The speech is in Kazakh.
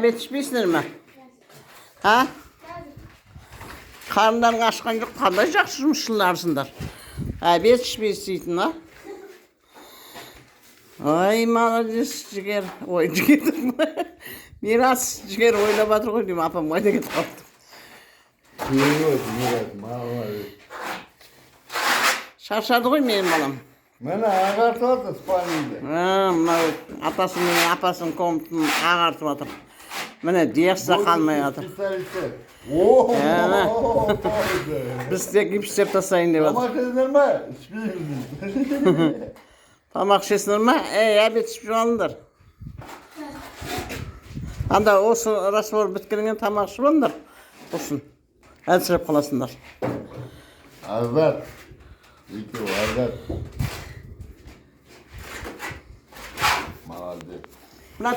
Yetişmişsindir mi? Ha? Karnından aşkan yok, qanday жақсымышсыңдар. Yetişmişsin ha? Ay, молодец, жігер. Ой, жігерdim. Miras жігер ойлап жатыр ғой деймін, апам қайда кетіп қалыпты. Шаршады ғой менің балам. Мені ағартып жатыр спальныйды. Мынау атасы мен апасының комнатын ағартып жатыр. Міне диясса қалмай жатыр. Біз тек гипстеп тастайын деп жатыр. Тамақ жесіңдер ме? Ішпейміз. Тамақ ішесіңдер ме? Обед ішіп алыңдар. Анда осы раствор біткеннен тамақ ішіп алыңдар. Болсын. Әлсіреп қаласыңдар. Азат. Екеу азат. Молодец. Мына